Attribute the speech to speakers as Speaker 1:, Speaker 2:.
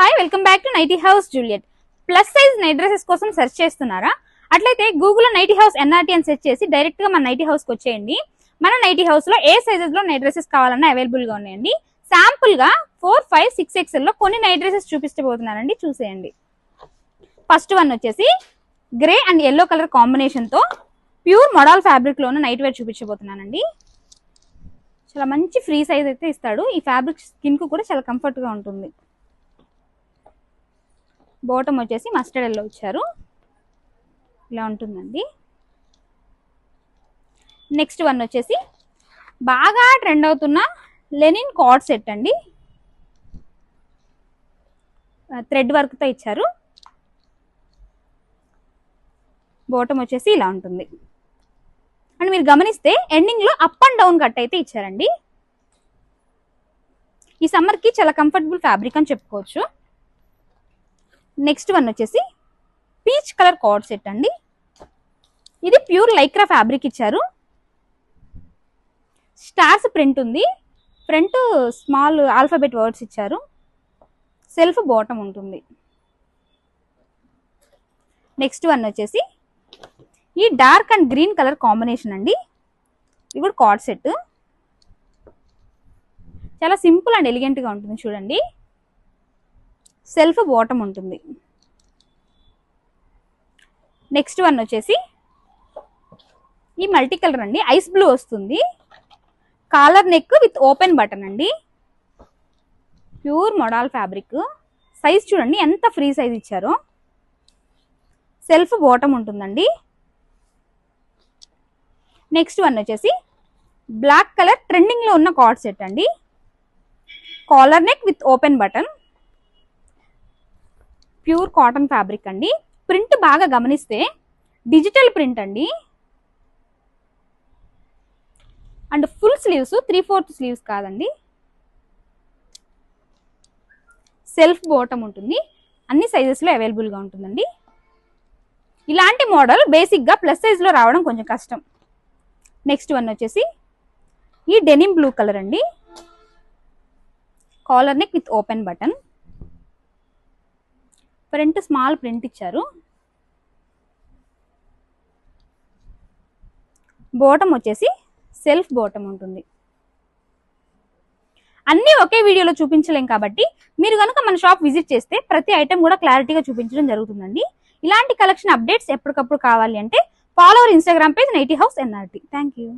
Speaker 1: Hi welcome back to nighty house Juliet. Plus size night dresses కోసం search చేస్తున్నారా? అట్లయితే గూగుల్లో నైటీ హౌస్ ఎన్ఆర్టీ అని సెర్చ్ చేసి డైరెక్ట్ గా మన నైటీ హౌస్ కి వచ్చేయండి. మన నైటీ హౌస్ లో ఏ సైజెస్ లో నైట్ డ్రెసెస్ కావాలన్నా అవైలబుల్ గా ఉన్నాయండి. శాంపుల్ గా 4, 5, 6 XL లో కొన్ని నైట్ డ్రెసెస్ చూపిస్తబోతున్నానండి, చూసేయండి. ఫస్ట్ వన్ వచ్చేసి grey and yellow colour combination తో ప్యూర్ మోడల్ ఫ్యాబ్రిక్ లో ఉన్న నైట్ వేర్ చూపించబోతున్నానండి. చాలా మంచి ఫ్రీ సైజ్ అయితే ఇస్తాడు. ఈ ఫ్యాబ్రిక్ స్కిన్ కు కూడా చాలా కంఫర్ట్ గా ఉంటుంది. బాటమ్ వచ్చేసి మస్టర్డ్ ఎల్లో ఇచ్చారు, ఇలా ఉంటుందండి. నెక్స్ట్ వన్ వచ్చేసి బాగా ట్రెండ్ అవుతున్న లెనిన్ కార్డ్ సెట్ అండి, థ్రెడ్ వర్క్ తో ఇచ్చారు. బాటమ్ వచ్చేసి ఇలా ఉంటుంది. అండ్ మీరు గమనిస్తే ఎండింగ్ లో అప్ అండ్ డౌన్ కట్ అయితే ఇచ్చారండి. ఈ సమ్మర్ కి చాలా కంఫర్టబుల్ ఫ్యాబ్రిక్ అని చెప్పుకోవచ్చు. నెక్స్ట్ వన్ వచ్చేసి పీచ్ కలర్ కార్డ్ సెట్ అండి. ఇది ప్యూర్ లైక్రా ఫ్యాబ్రిక్ ఇచ్చారు. స్టార్స్ ప్రింట్ ఉంది, ఫ్రంట్ స్మాల్ ఆల్ఫాబెట్ వర్డ్స్ ఇచ్చారు. సెల్ఫ్ బాటమ్ ఉంటుంది. నెక్స్ట్ వన్ వచ్చేసి ఈ dark and green colour combination అండి. ఇది కూడా కార్డ్ సెట్, చాలా సింపుల్ అండ్ ఎలిగెంట్ గా ఉంటుంది చూడండి. సెల్ఫ్ బాటమ్ ఉంటుంది. నెక్స్ట్ వన్ వచ్చేసి ఈ మల్టీ కలర్ అండి, ఐస్ బ్లూ వస్తుంది. Collar neck with open button అండి, ప్యూర్ మోడల్ ఫ్యాబ్రిక్. సైజ్ చూడండి ఎంత ఫ్రీ సైజ్ ఇచ్చారో. సెల్ఫ్ బాటమ్ ఉంటుందండి. నెక్స్ట్ వన్ వచ్చేసి బ్లాక్ కలర్ ట్రెండింగ్ లో ఉన్న కార్డ్ సెట్ అండి. Collar neck with open button, pure cotton fabric అండి. ప్రింట్ బాగా గమనిస్తే డిజిటల్ ప్రింట్ అండి. అండ్ ఫుల్ స్లీవ్స్, 3/4 స్లీవ్స్ కాదండి. సెల్ఫ్ బాటమ్ ఉంటుంది. అన్ని సైజెస్ లో అవైలబుల్ గా ఉంటుందండి. ఇలాంటి మోడల్ బేసిక్ గా ప్లస్ సైజ్ లో రావడం కొంచెం కష్టం. నెక్స్ట్ వన్ వచ్చేసి ఈ డెనిమ్ బ్లూ కలర్ అండి. Collar neck with open button, front small print ఇచ్చారు. బాటమ్ వచ్చేసి సెల్ఫ్ బాటమ్ ఉంటుంది. అన్నీ ఒకే వీడియోలో చూపించలేం కాబట్టి మీరు కనుక మన షాప్ విజిట్ చేస్తే ప్రతి ఐటమ్ కూడా క్లారిటీగా చూపించడం జరుగుతుందండి. ఇలాంటి కలెక్షన్ అప్డేట్స్ ఎప్పటికప్పుడు కావాలి అంటే follow our Instagram page nighty house NRT. Thank you.